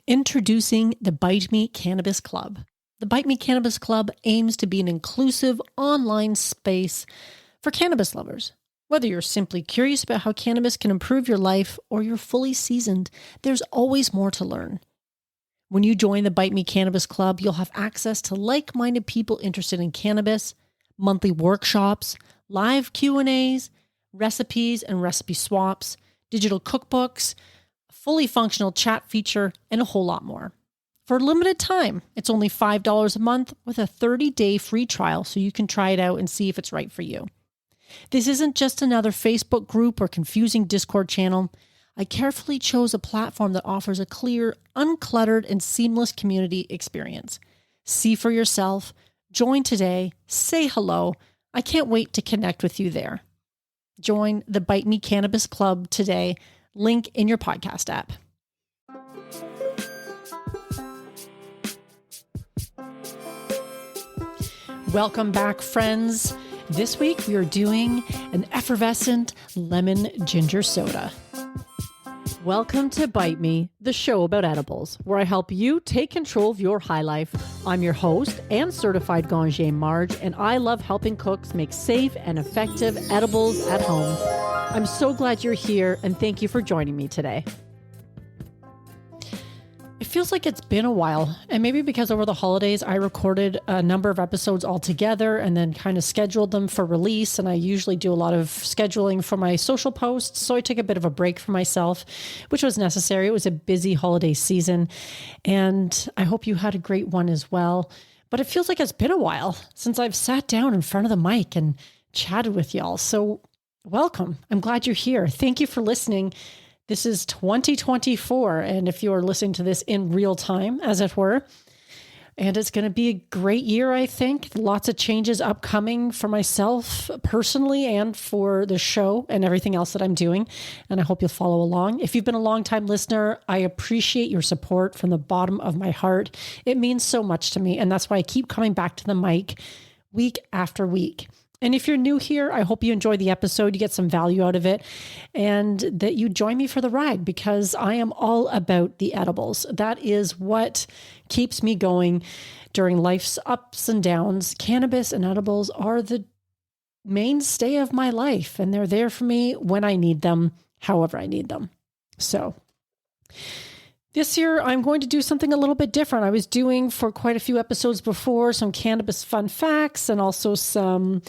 Introducing the Bite Me Cannabis Club. The Bite Me Cannabis Club aims to be an inclusive online space for cannabis lovers. Whether you're simply curious about how cannabis can improve your life or you're fully seasoned, there's always more to learn. When you join the Bite Me Cannabis Club, you'll have access to like-minded people interested in cannabis, monthly workshops, live Q&As, recipes and recipe swaps, digital cookbooks, fully functional chat feature, and a whole lot more. For a limited time, it's only $5 a month with a 30-day free trial so you can try it out and see if it's right for you. This isn't just another Facebook group or confusing Discord channel. I carefully chose a platform that offers a clear, uncluttered, and seamless community experience. See for yourself, join today, say hello. I can't wait to connect with you there. Join the Bite Me Cannabis Club today. Link in your podcast app. Welcome back, friends. This week we are doing an effervescent lemon ginger soda. Welcome to Bite Me, the show about edibles, where I help you take control of your high life. I'm your host and certified Ganger Marge, and I love helping cooks make safe and effective edibles at home. I'm so glad you're here, and thank you for joining me today. It feels like it's been a while, and maybe because over the holidays I recorded a number of episodes all together and then kind of scheduled them for release, and I usually do a lot of scheduling for my social posts, so I took a bit of a break for myself, which was necessary. It was a busy holiday season, and I hope you had a great one as well. But it feels like it's been a while since I've sat down in front of the mic and chatted with y'all, so welcome. I'm glad you're here. Thank you for listening. This is 2024, and if you're listening to this in real time, as it were, and it's going to be a great year, I think. Lots of changes upcoming for myself personally and for the show and everything else that I'm doing, and I hope you'll follow along. If you've been a long-time listener, I appreciate your support from the bottom of my heart. It means so much to me, and that's why I keep coming back to the mic week after week. And if you're new here, I hope you enjoy the episode, you get some value out of it, and that you join me for the ride, because I am all about the edibles. That is what keeps me going during life's ups and downs. Cannabis and edibles are the mainstay of my life, and they're there for me when I need them, however I need them. So this year, I'm going to do something a little bit different. I was doing for quite a few episodes before some cannabis fun facts and also some,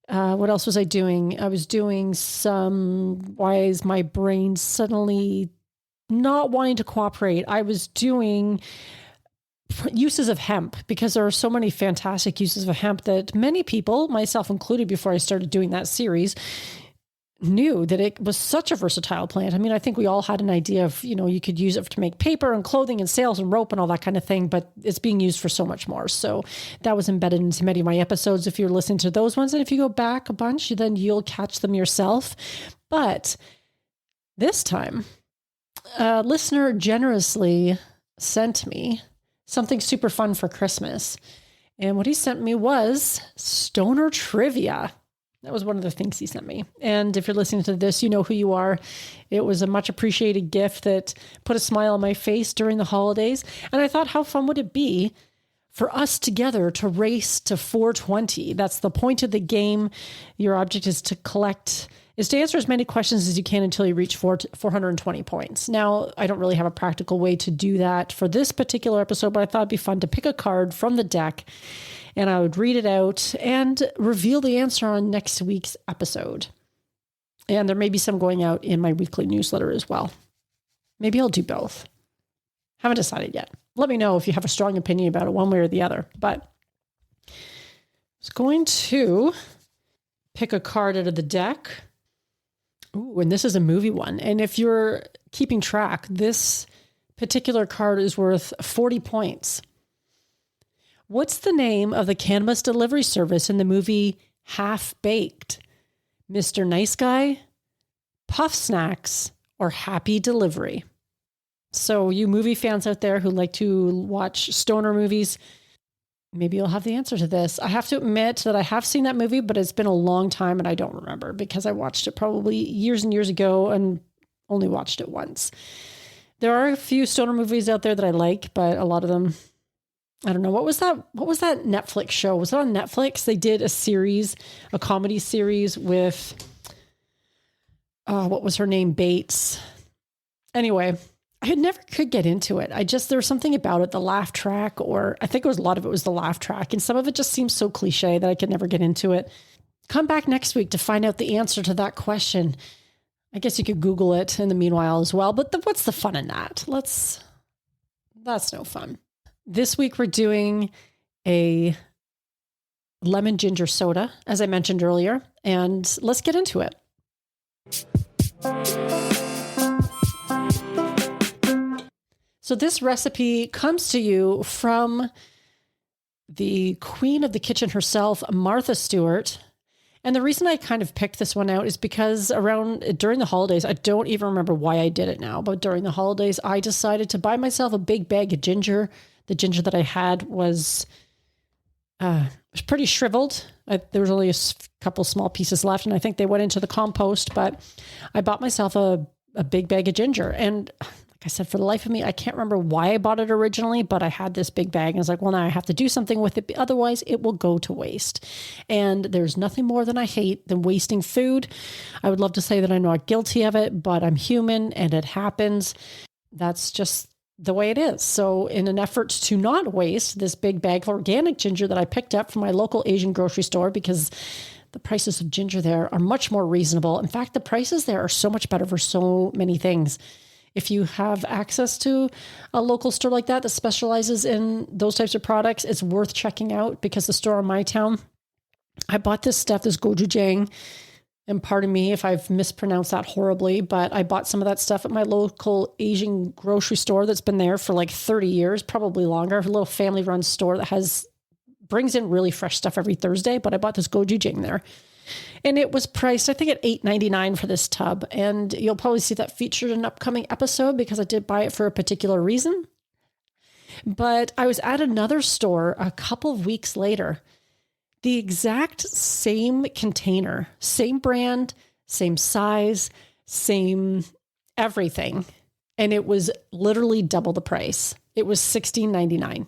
what else was I doing? I was doing some, why is my brain suddenly not wanting to cooperate? I was doing uses of hemp, because there are so many fantastic uses of hemp that many people, myself included, before I started doing that series, knew that it was such a versatile plant. I mean, I think we all had an idea of, you could use it to make paper and clothing and sails and rope and all that kind of thing, but it's being used for so much more. So that was embedded into many of my episodes. If you're listening to those ones, and if you go back a bunch, then you'll catch them yourself. But this time, a listener generously sent me something super fun for Christmas. And what he sent me was stoner trivia. That was one of the things he sent me. And if you're listening to this, you know who you are. It was a much appreciated gift that put a smile on my face during the holidays. And I thought, how fun would it be for us together to race to 420? That's the point of the game. Your object is to answer as many questions as you can until you reach 420 points. Now, I don't really have a practical way to do that for this particular episode, but I thought it'd be fun to pick a card from the deck, and I would read it out and reveal the answer on next week's episode. And there may be some going out in my weekly newsletter as well. Maybe I'll do both. Haven't decided yet. Let me know if you have a strong opinion about it one way or the other. But I was going to pick a card out of the deck. Ooh, and this is a movie one. And if you're keeping track, this particular card is worth 40 points. What's the name of the cannabis delivery service in the movie Half Baked? Mr. Nice Guy, Puff Snacks, or Happy Delivery? So you movie fans out there who like to watch stoner movies, maybe you'll have the answer to this. I have to admit that I have seen that movie, but it's been a long time and I don't remember, because I watched it probably years and years ago and only watched it once. There are a few stoner movies out there that I like, but a lot of them, I don't know. What was that Netflix show? Was it on Netflix? They did a comedy series with, what was her name? Bates. Anyway, I never could get into it. There was something about it, the laugh track, or I think a lot of it was the laugh track. And some of it just seems so cliche that I could never get into it. Come back next week to find out the answer to that question. I guess you could Google it in the meanwhile as well, but what's the fun in that? That's no fun. This week we're doing a lemon ginger soda, as I mentioned earlier, and let's get into it. So this recipe comes to you from the queen of the kitchen herself, Martha Stewart. And the reason I kind of picked this one out is because during the holidays, I don't even remember why I did it now, but during the holidays, I decided to buy myself a big bag of ginger. The ginger that I had was pretty shriveled. There was only a couple small pieces left, and I think they went into the compost, but I bought myself a big bag of ginger. And like I said, for the life of me, I can't remember why I bought it originally, but I had this big bag and I was like, well, now I have to do something with it. Otherwise it will go to waste. And there's nothing more than I hate than wasting food. I would love to say that I'm not guilty of it, but I'm human and it happens. That's just the way it is. So in an effort to not waste this big bag of organic ginger that I picked up from my local Asian grocery store, because the prices of ginger there are much more reasonable. In fact, the prices there are so much better for so many things. If you have access to a local store like that specializes in those types of products, it's worth checking out, because the store in my town, I bought this stuff, this gochujang, and pardon me if I've mispronounced that horribly, but I bought some of that stuff at my local Asian grocery store that's been there for like 30 years, probably longer, a little family-run store that brings in really fresh stuff every Thursday, but I bought this gochujang there. And it was priced, I think, at $8.99 for this tub. And you'll probably see that featured in an upcoming episode because I did buy it for a particular reason. But I was at another store a couple of weeks later, the exact same container, same brand, same size, same everything. And it was literally double the price. It was $16.99.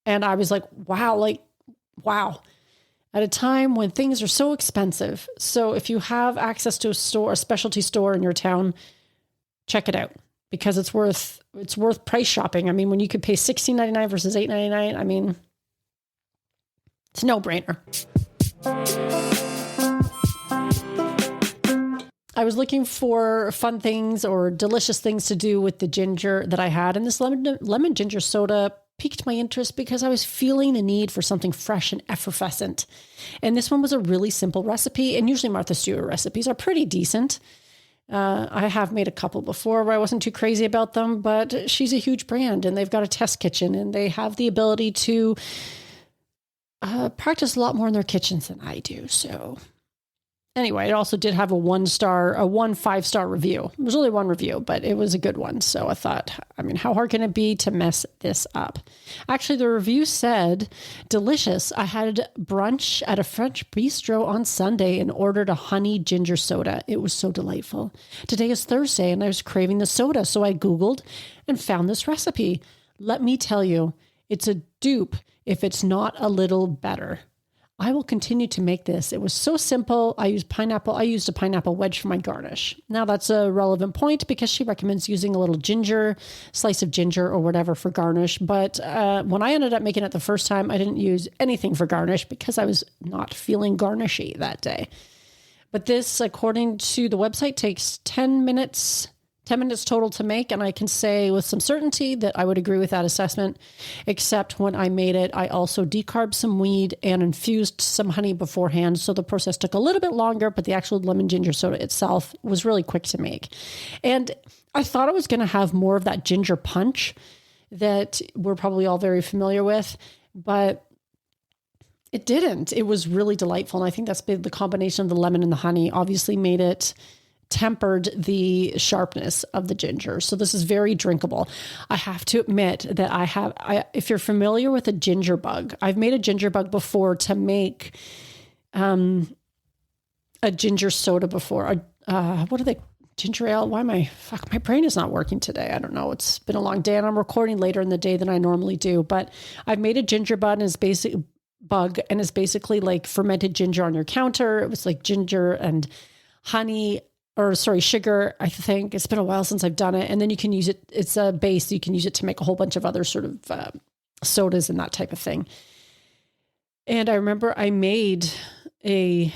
And I was like, wow. At a time when things are so expensive. So if you have access to a specialty store in your town, check it out, because it's worth price shopping. I mean, when you could pay $16.99 versus $8.99, I mean, it's a no-brainer. I was looking for fun things or delicious things to do with the ginger that I had, and this lemon ginger soda piqued my interest because I was feeling the need for something fresh and effervescent. And this one was a really simple recipe. And usually Martha Stewart recipes are pretty decent. I have made a couple before where I wasn't too crazy about them, but she's a huge brand and they've got a test kitchen and they have the ability to practice a lot more in their kitchens than I do. So anyway, it also did have a 5-star review. It was only one review, but it was a good one. So I thought, I mean, how hard can it be to mess this up? Actually, the review said, delicious. I had brunch at a French bistro on Sunday and ordered a honey ginger soda. It was so delightful. Today is Thursday and I was craving the soda. So I Googled and found this recipe. Let me tell you, it's a dupe if it's not a little better. I will continue to make this. It was so simple. I used a pineapple wedge for my garnish. Now that's a relevant point because she recommends using a little slice of ginger or whatever for garnish. But when I ended up making it the first time, I didn't use anything for garnish because I was not feeling garnishy that day. But this, according to the website, takes 10 minutes total to make. And I can say with some certainty that I would agree with that assessment, except when I made it, I also decarbed some weed and infused some honey beforehand. So the process took a little bit longer, but the actual lemon ginger soda itself was really quick to make. And I thought it was going to have more of that ginger punch that we're probably all very familiar with, but it didn't. It was really delightful. And I think that's been the combination of the lemon and the honey obviously tempered the sharpness of the ginger. So this is very drinkable. I have to admit that if you're familiar with a ginger bug, I've made a ginger bug before to make a ginger soda before. What are they? ginger ale. My brain is not working today. I don't know. It's been a long day and I'm recording later in the day than I normally do, but I've made a ginger bug and it's basically like fermented ginger on your counter. It was like ginger and sugar. I think it's been a while since I've done it. And then you can use it. It's a base. You can use it to make a whole bunch of other sort of sodas and that type of thing. And I remember I made a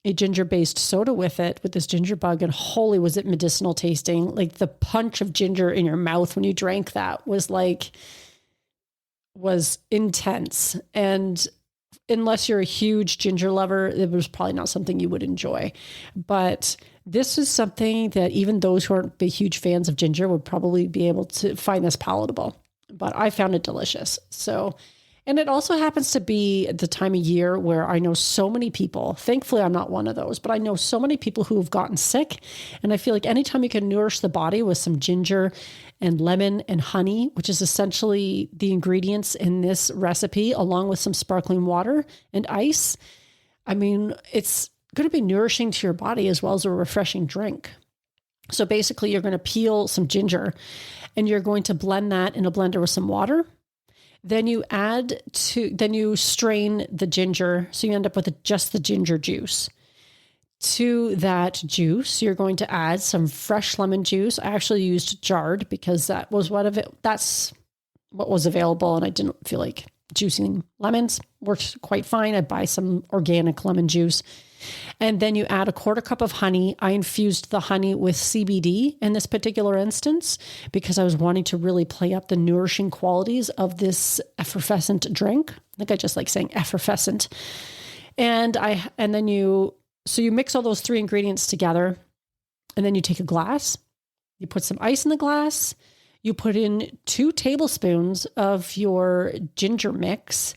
ginger-based soda with this ginger bug, and holy, was it medicinal tasting. Like the punch of ginger in your mouth when you drank that was intense. And unless you're a huge ginger lover, it was probably not something you would enjoy. But this is something that even those who aren't big, huge fans of ginger would probably be able to find this palatable. But I found it delicious. And it also happens to be the time of year where I know so many people, thankfully I'm not one of those, but I know so many people who have gotten sick. And I feel like anytime you can nourish the body with some ginger and lemon and honey, which is essentially the ingredients in this recipe, along with some sparkling water and ice, I mean, it's going to be nourishing to your body as well as a refreshing drink. So basically you're going to peel some ginger and you're going to blend that in a blender with some water. Then you strain the ginger. So you end up with just the ginger juice. To that juice, you're going to add some fresh lemon juice. I actually used jarred because that's what was available. And I didn't feel like juicing lemons. Worked quite fine. I'd buy some organic lemon juice. And then you add a quarter cup of honey. I infused the honey with CBD in this particular instance because I was wanting to really play up the nourishing qualities of this effervescent drink. I think I just like saying effervescent. So you mix all those three ingredients together, and then you take a glass, you put some ice in the glass, you put in 2 tablespoons of your ginger mix,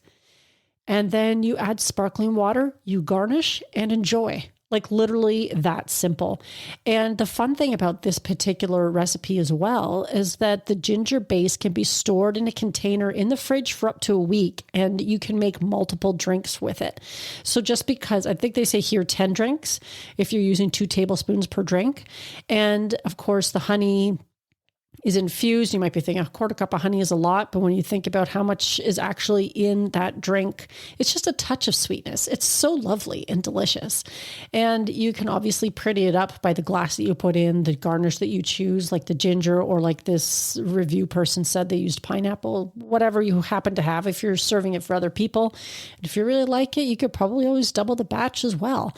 and then you add sparkling water, you garnish and enjoy. Like literally that simple. And the fun thing about this particular recipe as well is that the ginger base can be stored in a container in the fridge for up to a week, and you can make multiple drinks with it. So just because I think they say here 10 drinks if you're using 2 tablespoons per drink. And of course the honey is infused. You might be thinking a quarter cup of honey is a lot, but when you think about how much is actually in that drink, it's just a touch of sweetness. It's so lovely and delicious. And you can obviously pretty it up by the glass that you put in, the garnish that you choose, like the ginger, or like this review person said, they used pineapple, whatever you happen to have. If you're serving it for other people, and if you really like it, you could probably always double the batch as well.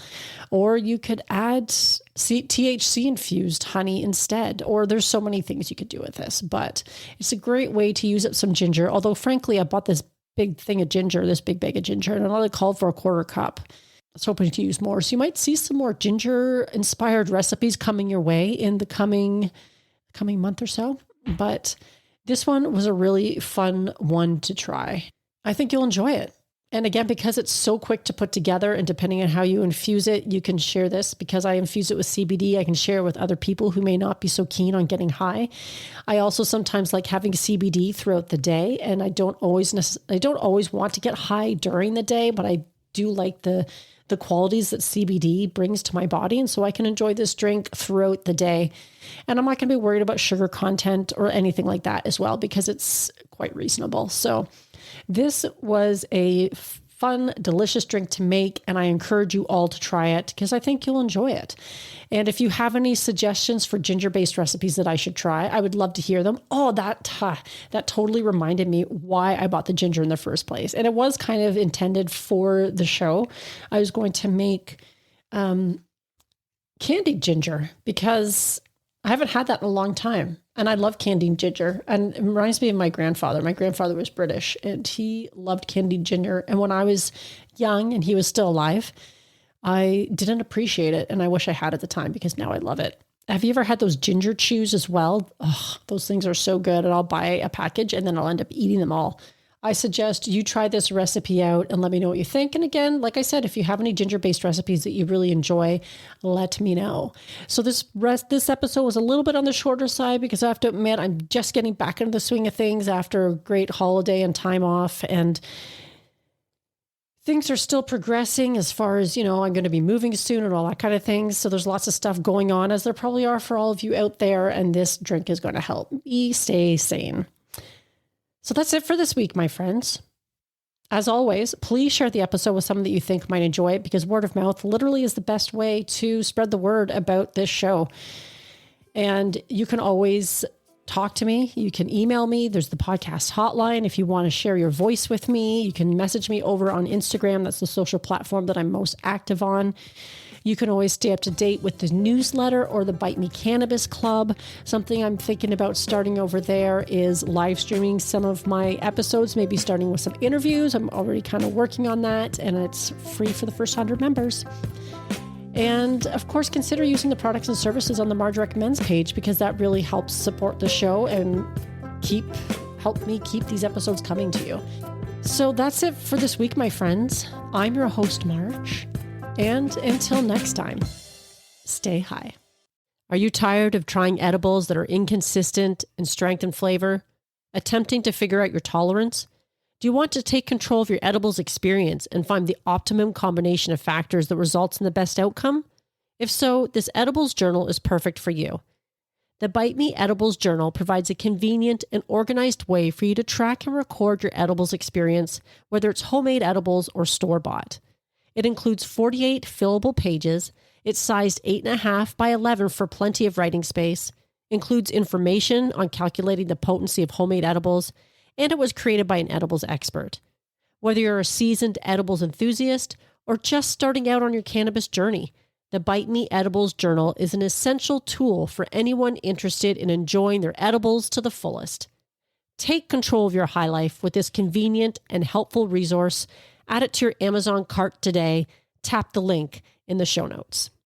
Or you could add THC infused honey instead, or there's so many things you could do with this, but it's a great way to use up some ginger. Although frankly, I bought this big thing of ginger, this big bag of ginger, and it only called for a quarter cup. I was hoping to use more. So you might see some more ginger inspired recipes coming your way in the coming month or so. But this one was a really fun one to try. I think you'll enjoy it. And again, because it's so quick to put together, and depending on how you infuse it, you can share this. Because I infuse it with CBD, I can share with other people who may not be so keen on getting high. I also sometimes like having CBD throughout the day, and I don't always want to get high during the day, but I do like the qualities that CBD brings to my body. And so I can enjoy this drink throughout the day. And I'm not going to be worried about sugar content or anything like that as well, because it's quite reasonable. So this was a fun, delicious drink to make, and I encourage you all to try it because I think you'll enjoy it. And if you have any suggestions for ginger-based recipes that I should try, I would love to hear them. Oh, that totally reminded me why I bought the ginger in the first place. And it was kind of intended for the show. I was going to make candied ginger because I haven't had that in a long time. And I love candied ginger. And it reminds me of my grandfather. My grandfather was British and he loved candied ginger. And when I was young and he was still alive, I didn't appreciate it. And I wish I had at the time because now I love it. Have you ever had those ginger chews as well? Oh, those things are so good. And I'll buy a package and then I'll end up eating them all. I suggest you try this recipe out and let me know what you think. And again, like I said, if you have any ginger-based recipes that you really enjoy, let me know. So this episode was a little bit on the shorter side because I have to admit, I'm just getting back into the swing of things after a great holiday and time off. And things are still progressing as far as, I'm going to be moving soon and all that kind of thing. So there's lots of stuff going on, as there probably are for all of you out there. And this drink is going to help me stay sane. So that's it for this week, my friends. As always, please share the episode with someone that you think might enjoy it, because word of mouth literally is the best way to spread the word about this show. And you can always talk to me. You can email me. There's the podcast hotline. If you want to share your voice with me, you can message me over on Instagram. That's the social platform that I'm most active on. You can always stay up to date with the newsletter or the Bite Me Cannabis Club. Something I'm thinking about starting over there is live streaming some of my episodes, maybe starting with some interviews. I'm already kind of working on that, and it's free for the first 100 members. And of course, consider using the products and services on the Marge Recommends page, because that really helps support the show and help me keep these episodes coming to you. So that's it for this week, my friends. I'm your host, Marge. And until next time, stay high. Are you tired of trying edibles that are inconsistent in strength and flavor? Attempting to figure out your tolerance? Do you want to take control of your edibles experience and find the optimum combination of factors that results in the best outcome? If so, this edibles journal is perfect for you. The Bite Me Edibles Journal provides a convenient and organized way for you to track and record your edibles experience, whether it's homemade edibles or store-bought. It includes 48 fillable pages. It's sized 8.5 by 11 for plenty of writing space, includes information on calculating the potency of homemade edibles, and it was created by an edibles expert. Whether you're a seasoned edibles enthusiast or just starting out on your cannabis journey, the Bite Me Edibles Journal is an essential tool for anyone interested in enjoying their edibles to the fullest. Take control of your high life with this convenient and helpful resource. Add it to your Amazon cart today. Tap the link in the show notes.